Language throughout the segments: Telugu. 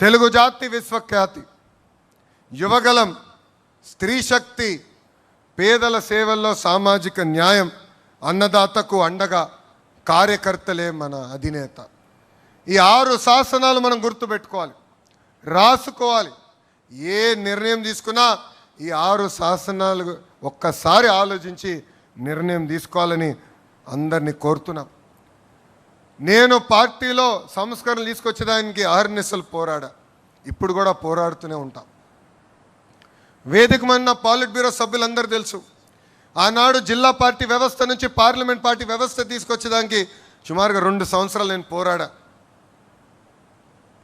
తెలుగు జాతి విశ్వఖ్యాతి, యువగలం, స్త్రీ శక్తి, పేదల సేవల్లో సామాజిక న్యాయం, అన్నదాతకు అండగా కార్యకర్తలే మన అధినేత. ఈ 6 శాసనాలు మనం గుర్తుపెట్టుకోవాలి, రాసుకోవాలి. ఏ నిర్ణయం తీసుకున్నా ఈ 6 శాసనాలు ఒక్కసారి ఆలోచించి నిర్ణయం తీసుకోవాలని అందరినీ కోరుతున్నాం. నేను పార్టీలో సంస్కరణలు తీసుకొచ్చేదానికి అహర్నిశలు పోరాడా, ఇప్పుడు కూడా పోరాడుతూనే ఉంటాం. వేదిక మన పాలిట్ బ్యూరో సభ్యులందరూ తెలుసు, ఆనాడు జిల్లా పార్టీ వ్యవస్థ నుంచి పార్లమెంట్ పార్టీ వ్యవస్థ తీసుకొచ్చేదానికి సుమారుగా 2 సంవత్సరాలు నేను పోరాడా.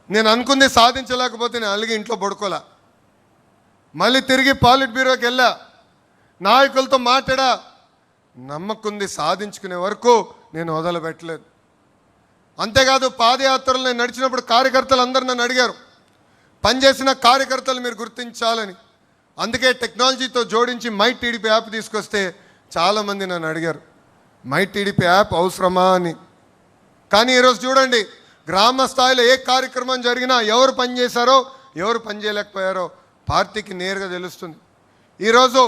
నేను అనుకుంది సాధించలేకపోతే నేను అలిగి ఇంట్లో పడుకోలే. మళ్ళీ తిరిగి పాలిట్ బ్యూరోకి వెళ్ళా, నాయకులతో మాట్లాడా. నమ్మకుంది సాధించుకునే వరకు నేను వదలబెట్టలేదు. అంతేకాదు పాదయాత్రలు నేను నడిచినప్పుడు కార్యకర్తలు అందరూ నన్ను అడిగారు, పనిచేసిన కార్యకర్తలు మీరు గుర్తించాలని. అందుకే టెక్నాలజీతో జోడించి మై టీడీపీ యాప్ తీసుకొస్తే చాలామంది నన్ను అడిగారు, మై టీడీపీ యాప్ అవసరమా అని. కానీ ఈరోజు చూడండి, గ్రామ స్థాయిలో ఏ కార్యక్రమం జరిగినా ఎవరు పనిచేశారో ఎవరు పనిచేయలేకపోయారో పార్టీకి నేరుగా తెలుస్తుంది. ఈరోజు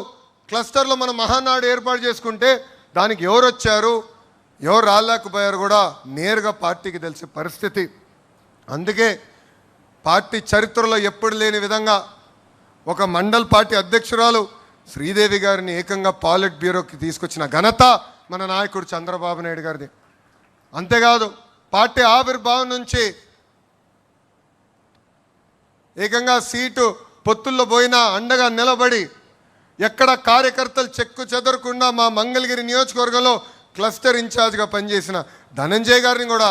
క్లస్టర్లో మనం మహానాడు ఏర్పాటు చేసుకుంటే దానికి ఎవరు వచ్చారు ఎవరు రాలేకపోయారు కూడా నేరుగా పార్టీకి తెలిసే పరిస్థితి. అందుకే పార్టీ చరిత్రలో ఎప్పుడు లేని విధంగా ఒక మండల్ పార్టీ అధ్యక్షురాలు శ్రీదేవి గారిని ఏకంగా పాలిట్ బ్యూరోకి తీసుకొచ్చిన ఘనత మన నాయకుడు చంద్రబాబు నాయుడు గారిది. అంతేకాదు పార్టీ ఆవిర్భావం నుంచి ఏకంగా సీటు పొత్తుల్లో పోయినా అండగా నిలబడి ఎక్కడ కార్యకర్తలు చెక్కు చెదరకుండా మా మంగళగిరి నియోజకవర్గంలో క్లస్టర్ ఇన్ఛార్జ్గా పనిచేసిన ధనంజయ్ గారిని కూడా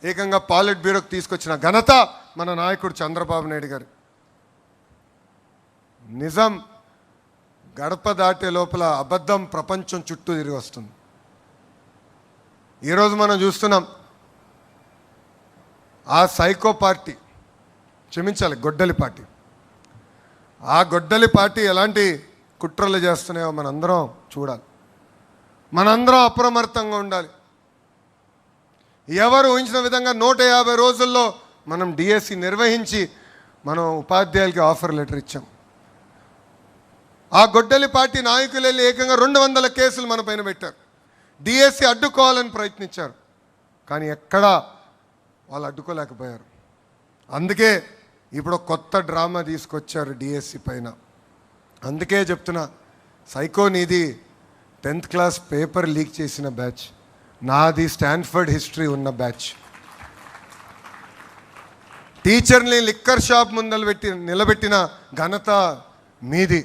ఏకంగా పాలిట్ బ్యూరోకి తీసుకొచ్చిన ఘనత మన నాయకుడు చంద్రబాబు నాయుడు గారు. నిజం గడప దాటే లోపల అబద్ధం ప్రపంచం చుట్టూ తిరిగి వస్తుంది. ఈరోజు మనం చూస్తున్నాం, ఆ సైకో పార్టీ, క్షమించాలి గొడ్డలి పార్టీ, ఆ గొడ్డలి పార్టీ ఎలాంటి కుట్రలు చేస్తున్నాయో మనందరం చూడాలి. మనందరం అప్రమత్తంగా ఉండాలి. ఎవరు ఊహించిన విధంగా 150 రోజుల్లో మనం డిఎస్సి నిర్వహించి మనం ఉపాధ్యాయులకి ఆఫర్ లెటర్ ఇచ్చాం. ఆ గొడ్డలి పార్టీ నాయకులు వెళ్ళి ఏకంగా 200 కేసులు మన పైన పెట్టారు. డిఎస్సి అడ్డుకోవాలని ప్రయత్నించారు, కానీ ఎక్కడా వాళ్ళు అడ్డుకోలేకపోయారు. అందుకే ఇప్పుడు కొత్త డ్రామా తీసుకొచ్చారు డిఎస్సి పైన. అందుకే చెప్తున్నా, సైకో నీది 10th క్లాస్ పేపర్ లీక్ చేసిన బ్యాచ్, నాది స్టాన్ఫర్డ్ హిస్టరీ ఉన్న బ్యాచ్. టీచర్ని లిక్కర్ షాప్ ముందలు నిలబెట్టిన ఘనత మీది.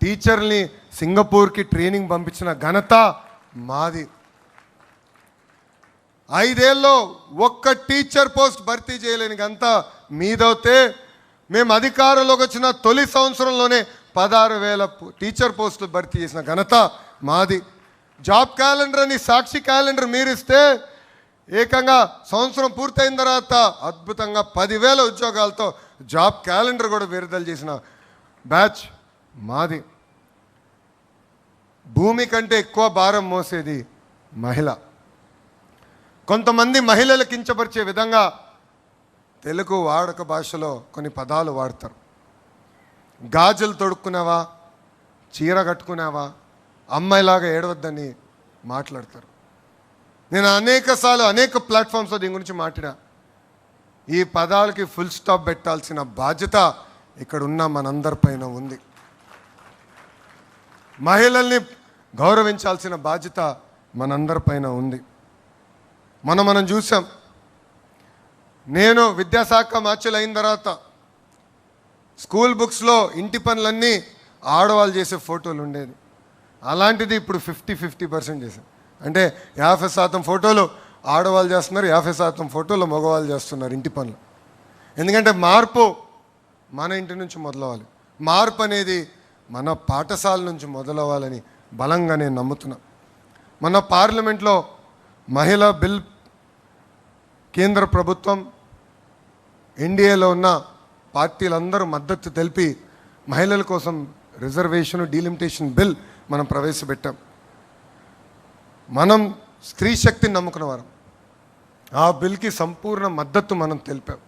టీచర్ని సింగపూర్కి ట్రైనింగ్ పంపించిన ఘనత మాది. 5 ఏళ్ళలో ఒక్క టీచర్ పోస్ట్ భర్తీ చేయలేని ఘనత మీదవుతే, మేము అధికారంలోకి వచ్చిన తొలి సంవత్సరంలోనే 16,000 టీచర్ పోస్టులు భర్తీ చేసిన ఘనత మాది. జాబ్ క్యాలెండర్ అని సాక్షి క్యాలెండర్ మీరిస్తే ఏకంగా సంవత్సరం పూర్తయిన తర్వాత అద్భుతంగా 10,000 ఉద్యోగాలతో జాబ్ క్యాలెండర్ కూడా విడుదల చేసిన బ్యాచ్ మాది. భూమి కంటే ఎక్కువ భారం మోసేది మహిళ. కొంతమంది మహిళలు కించపరిచే విధంగా తెలుగు వాడుక భాషలో కొన్ని పదాలు వాడతారు. గాజులు తొడుక్కున్నావా, చీర కట్టుకున్నావా, అమ్మాయిలాగా ఏడవద్దని మాట్లాడతారు. నేను అనేక ప్లాట్ఫామ్స్లో దీని గురించి మాట్లాడా. ఈ పదాలకి ఫుల్ స్టాప్ పెట్టాల్సిన బాధ్యత ఇక్కడ ఉన్న మనందరిపైన ఉంది. మహిళల్ని గౌరవించాల్సిన బాధ్యత మనందరిపైన ఉంది. మనం చూసాం, నేను విద్యాశాఖ మార్చులు అయిన తర్వాత స్కూల్ బుక్స్లో ఇంటి పనులన్నీ ఆడవాళ్ళు చేసే ఫోటోలు ఉండేది. అలాంటిది ఇప్పుడు 50% చేశారు. అంటే 50% ఫోటోలు ఆడవాళ్ళు చేస్తున్నారు, 50% ఫోటోలు మగవాళ్ళు చేస్తున్నారు ఇంటి పనులు. ఎందుకంటే మార్పు మన ఇంటి నుంచి మొదలవ్వాలి. మార్పు అనేది మన పాఠశాల నుంచి మొదలవ్వాలని బలంగా నేను నమ్ముతున్నా. మన పార్లమెంట్లో మహిళా బిల్ కేంద్ర ప్రభుత్వం, ఎన్డీఏలో ఉన్న పార్టీలందరూ మద్దతు తెలిపి మహిళల కోసం రిజర్వేషన్ డీలిమిటేషన్ బిల్ మనం ప్రవేశపెట్టాం. మనం స్త్రీ శక్తిని నమ్ముకున్న వారం. ఆ బిల్కి సంపూర్ణ మద్దతు మనం తెలిపాం.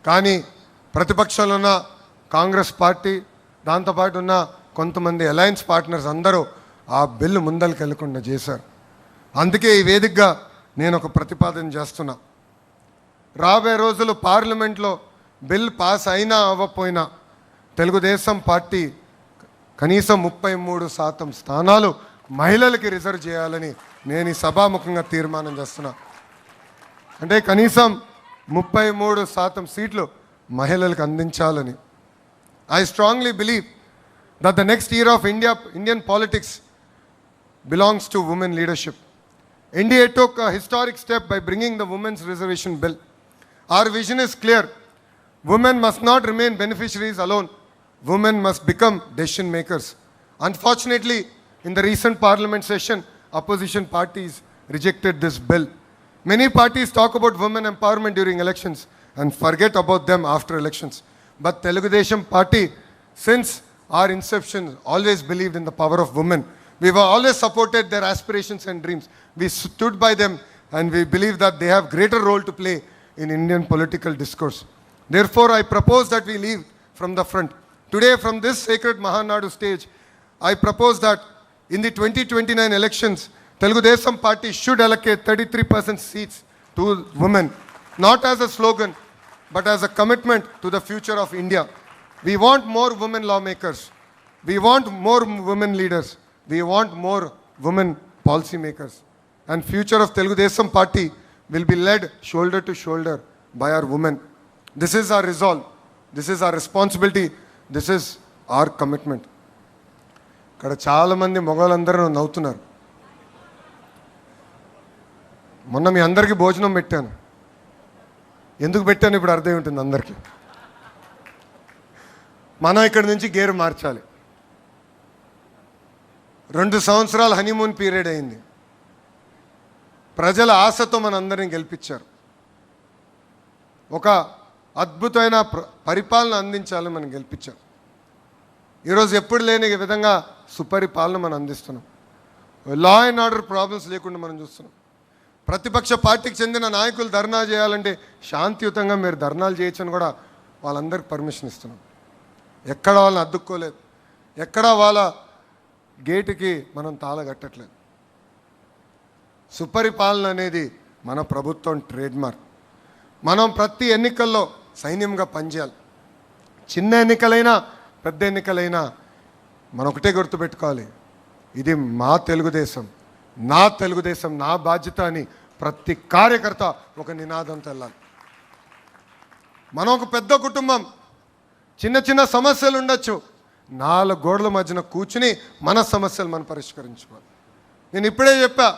కానీ ప్రతిపక్షంలో ఉన్న కాంగ్రెస్ పార్టీ, దాంతోపాటు ఉన్న కొంతమంది అలయన్స్ పార్ట్నర్స్ అందరూ ఆ బిల్లు ముందరికి వెళ్లకుండా చేశారు. అందుకే ఈ వేదికగా నేను ఒక ప్రతిపాదన చేస్తున్నా. రాబోయే రోజులు పార్లమెంట్లో బిల్ పాస్ అయినా అవ్వకపోయినా తెలుగుదేశం పార్టీ కనీసం 33% స్థానాలు మహిళలకి రిజర్వ్ చేయాలని నేను ఈ సభాముఖంగా తీర్మానం చేస్తున్నా. అంటే కనీసం 33% సీట్లు మహిళలకు అందించాలని. I strongly believe that the next era of Indian politics belongs to women leadership. India took a historic step by bringing the Women's Reservation Bill. Our vision is clear. Women must not remain beneficiaries alone. Women must become decision makers. Unfortunately, in the recent parliament session, opposition parties rejected this bill. Many parties talk about women empowerment during elections and forget about them after elections. But Telugu Desam Party, since our inception, always believed in the power of women. We were always supported their aspirations and dreams. We stood by them and we believe that they have greater role to play in Indian political discourse. Therefore, I propose that we leave from the front. Today, from this sacred Mahanadu stage, I propose that in the 2029 elections, Telugu Desam Party should allocate 33% seats to women, not as a slogan, but as a commitment to the future of India. We want more women lawmakers. We want more women leaders. We want more women policy makers. And future of Telugu Desam Party will be led shoulder to shoulder by our women. This is our resolve. This is our responsibility. This is our commitment. ఇక్కడ చాలామంది మగవాళ్ళందరూ నవ్వుతున్నారు. మొన్న మీ అందరికీ భోజనం పెట్టాను. ఎందుకు పెట్టాను ఇప్పుడు అర్థం ఉంటుంది అందరికీ. మనం ఇక్కడి నుంచి గేరు మార్చాలి. 2 సంవత్సరాల హనీమూన్ పీరియడ్ అయింది. ప్రజల ఆశతో మనందరినీ గెలిపించారు. ఒక అద్భుతమైన పరిపాలన అందించాలని మనం గెలిపించారు. ఈరోజు ఎప్పుడు లేని విధంగా సుపరిపాలన మనం అందిస్తున్నాం. లా అండ్ ఆర్డర్ ప్రాబ్లమ్స్ లేకుండా మనం చూస్తున్నాం. ప్రతిపక్ష పార్టీకి చెందిన నాయకులు ధర్నా చేయాలంటే శాంతియుతంగా మీరు ధర్నాలు చేయొచ్చని కూడా వాళ్ళందరికీ పర్మిషన్ ఇస్తున్నాం. ఎక్కడ వాళ్ళని అద్దుక్కోలేదు, ఎక్కడ వాళ్ళ గేటుకి మనం తాళగట్టట్లేదు. సుపరిపాలన అనేది మన ప్రభుత్వం ట్రేడ్ మార్క్. మనం ప్రతి ఎన్నికల్లో సైన్యంగా పనిచేయాలి. చిన్న ఎన్నికలైనా పెద్ద ఎన్నికలైనా మనం ఒకటే గుర్తుపెట్టుకోవాలి, ఇది మా తెలుగుదేశం, నా తెలుగుదేశం, నా బాధ్యత అని ప్రతి కార్యకర్త ఒక నినాదంతో వెళ్ళాలి. మనం ఒక పెద్ద కుటుంబం, చిన్న చిన్న సమస్యలు ఉండొచ్చు, 4 గోడల మధ్యన కూర్చుని మన సమస్యలు మనం పరిష్కరించుకోవాలి. నేను ఇప్పుడే చెప్పా,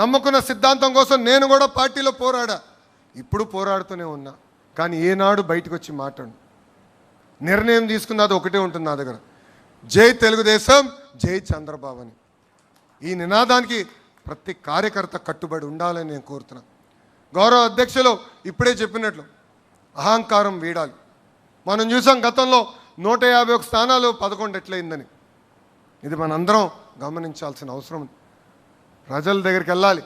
నమ్ముకున్న సిద్ధాంతం కోసం నేను కూడా పార్టీలో పోరాడా, ఇప్పుడు పోరాడుతూనే ఉన్నా. కానీ ఏనాడు బయటకు వచ్చి మాట్లాడు. నిర్ణయం తీసుకున్నది ఒకటే ఉంటుంది నా దగ్గర, జై తెలుగుదేశం, జై చంద్రబాబు అని. ఈ నినాదానికి ప్రతి కార్యకర్త కట్టుబడి ఉండాలని నేను కోరుతున్నా. గౌరవ అధ్యక్షులు ఇప్పుడే చెప్పినట్లు అహంకారం వీడాలి. మనం చూసాం గతంలో 151 స్థానాలు 11 ఎట్లయిందని. ఇది మనందరం గమనించాల్సిన అవసరం ఉంది. ప్రజల దగ్గరికి వెళ్ళాలి,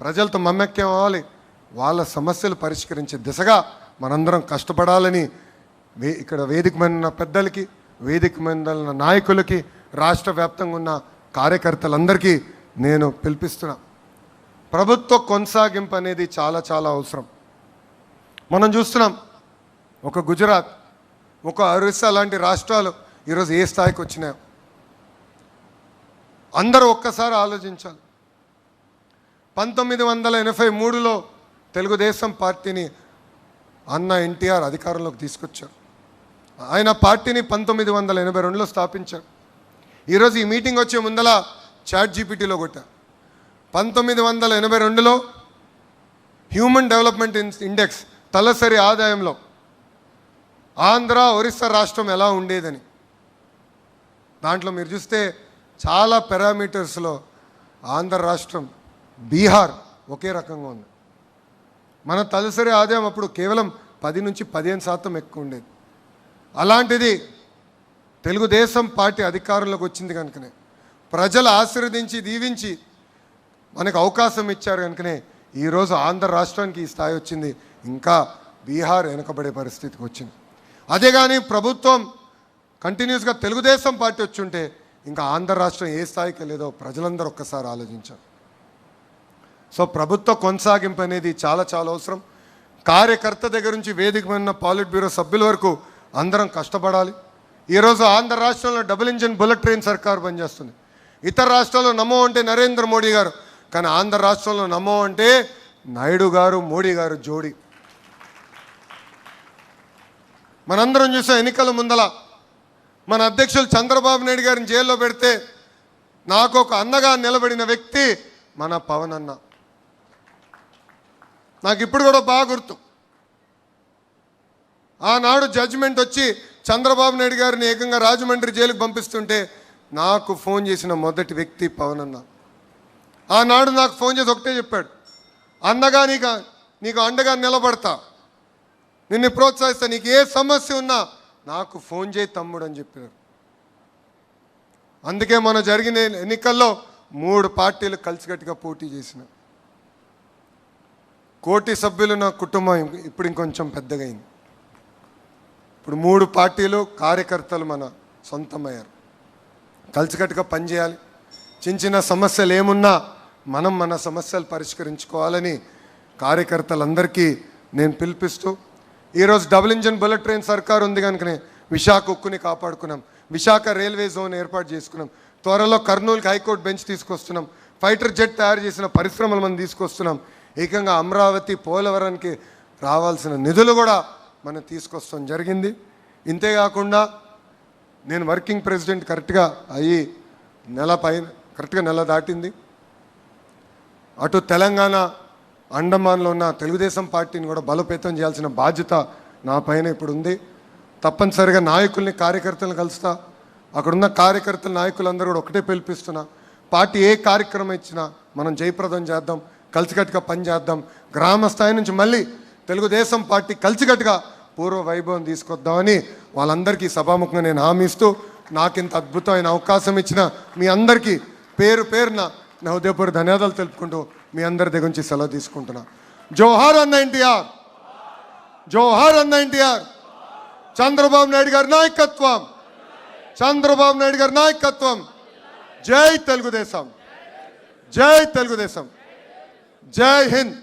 ప్రజలతో మమ్మక్యం అవ్వాలి, వాళ్ళ సమస్యలు పరిష్కరించే దిశగా మనందరం కష్టపడాలని ఇక్కడ వేదిక మీద ఉన్న పెద్దలకి, వేదిక మీద ఉన్న నాయకులకి, రాష్ట్ర వ్యాప్తంగా ఉన్న కార్యకర్తలందరికీ నేను పిలిపిస్తున్నా. ప్రభుత్వ కొనసాగింపు అనేది చాలా చాలా అవసరం. మనం చూస్తున్నాం, ఒక గుజరాత్, ఒక ఒరిస్సా లాంటి రాష్ట్రాలు ఈరోజు ఏ స్థాయికి వచ్చినాయో అందరూ ఒక్కసారి ఆలోచించాలి. 1983లో తెలుగుదేశం పార్టీని అన్న ఎన్టీఆర్ అధికారంలోకి తీసుకొచ్చారు. ఆయన పార్టీని 1982లో స్థాపించారు. ఈరోజు ఈ మీటింగ్ వచ్చే ముందల ChatGPTలో కొట్టా. 1982లో హ్యూమన్ డెవలప్మెంట్ ఇండెక్స్ తలసరి ఆదాయంలో ఆంధ్ర, ఒరిస్సా రాష్ట్రం ఎలా ఉండేదని, దాంట్లో మీరు చూస్తే చాలా పారామీటర్స్లో ఆంధ్ర రాష్ట్రం, బీహార్ ఒకే రకంగా ఉంది. మన తలసరి ఆదాయం అప్పుడు కేవలం 10 నుంచి 15% ఎక్కువ ఉండేది. అలాంటిది తెలుగుదేశం పార్టీ అధికారంలోకి వచ్చింది కనుకనే, ప్రజలు ఆశీర్వదించి దీవించి మనకు అవకాశం ఇచ్చారు కనుకనే ఈరోజు ఆంధ్ర రాష్ట్రానికి ఈ స్థాయి వచ్చింది. ఇంకా బీహార్ వెనుకబడే పరిస్థితికి వచ్చింది. అదే కానీ ప్రభుత్వం కంటిన్యూస్గా తెలుగుదేశం పార్టీ వచ్చుంటే ఇంకా ఆంధ్ర రాష్ట్రం ఏ స్థాయికి లేదో ప్రజలందరూ ఒక్కసారి ఆలోచించారు. సో ప్రభుత్వ కొనసాగింపు అనేది చాలా చాలా అవసరం. కార్యకర్త దగ్గర నుంచి వేదిక మీద పాలిట్ బ్యూరో సభ్యుల వరకు అందరం కష్టపడాలి. ఈరోజు ఆంధ్ర రాష్ట్రంలో డబుల్ ఇంజిన్ బుల్లెట్ ట్రైన్ సర్కారు పనిచేస్తుంది. ఇతర రాష్ట్రాల్లో నమో అంటే నరేంద్ర మోడీ గారు, కానీ ఆంధ్ర రాష్ట్రంలో నమో అంటే నాయుడు గారు మోడీ గారు జోడి. మనందరం చూసాం ఎన్నికల ముందల మన అధ్యక్షులు చంద్రబాబు నాయుడు గారిని జైల్లో పెడితే నాకు ఒక అన్నగా నిలబడిన వ్యక్తి మన పవన్ అన్న. నాకు ఇప్పుడు కూడా బాగా గుర్తు. ఆనాడు జడ్జిమెంట్ వచ్చి చంద్రబాబు నాయుడు గారిని ఏకంగా రాజమండ్రి జైలుకు పంపిస్తుంటే నాకు ఫోన్ చేసిన మొదటి వ్యక్తి పవన్ అన్న. ఆనాడు నాకు ఫోన్ చేసి ఒకటే చెప్పాడు, అన్నగా నీకు అండగా నిలబడతా, నిన్ను ప్రోత్సహిస్తా, నీకు ఏ సమస్య ఉన్నా నాకు ఫోన్ చేయి తమ్ముడు అని చెప్పారు. అందుకే మన జరిగిన ఎన్నికల్లో 3 పార్టీలు కలిసికట్టుగా పోటీ చేసిన. కోటి సభ్యులు నా కుటుంబం ఇప్పుడు ఇంకొంచెం పెద్దగా అయింది. ఇప్పుడు 3 పార్టీలు కార్యకర్తలు మన సొంతమయ్యారు. కలిసికట్టుగా పనిచేయాలి. చిన్న చిన్న సమస్యలు ఏమున్నా మనం మన సమస్యలు పరిష్కరించుకోవాలని కార్యకర్తలందరికీ నేను పిలిపిస్తూ, ఈరోజు డబుల్ ఇంజన్ బుల్లెట్ ట్రైన్ సర్కారు ఉంది కనుకనే విశాఖ ఉక్కుని కాపాడుకున్నాం. విశాఖ రైల్వే జోన్ ఏర్పాటు చేసుకున్నాం. త్వరలో కర్నూలుకి హైకోర్టు బెంచ్ తీసుకొస్తున్నాం. ఫైటర్ జెట్ తయారు చేసిన పరిశ్రమలు మనం తీసుకొస్తున్నాం. ఏకంగా అమరావతి పోలవరానికి రావాల్సిన నిధులు కూడా మనం తీసుకొస్తాం జరిగింది. ఇంతేకాకుండా నేను వర్కింగ్ ప్రెసిడెంట్ కరెక్ట్గా అయ్యి కరెక్ట్గా నెల దాటింది. అటు తెలంగాణ అండమాన్లో ఉన్న తెలుగుదేశం పార్టీని కూడా బలోపేతం చేయాల్సిన బాధ్యత నా పైన ఇప్పుడు ఉంది. తప్పనిసరిగా నాయకుల్ని కార్యకర్తలను కలుస్తా. అక్కడున్న కార్యకర్తల నాయకులందరూ కూడా ఒకటే పిలిపిస్తున్నా, పార్టీ ఏ కార్యక్రమం ఇచ్చినా మనం జయప్రదం చేద్దాం, కలిసికట్టుగా పనిచేద్దాం. గ్రామ స్థాయి నుంచి మళ్ళీ తెలుగుదేశం పార్టీ కలిసికట్టుగా పూర్వ వైభవం తీసుకొద్దామని వాళ్ళందరికీ సభాముఖంగా నేను హామీ ఇస్తూ, నాకు ఇంత అద్భుతమైన అవకాశం ఇచ్చిన మీ అందరికీ పేరు పేరున నా హృదయపూర్వక ధన్యవాదాలు తెలుపుకుంటూ మీ అందరి దగ్గర నుంచి సెలవు తీసుకుంటున్నా. జోహార్ అన్న ఎన్టీఆర్, జోహార్ అన్న ఎన్టీఆర్. చంద్రబాబు నాయుడు గారి నాయకత్వం, చంద్రబాబు నాయుడు గారి నాయకత్వం. జై తెలుగుదేశం, జై తెలుగుదేశం, జై హింద్.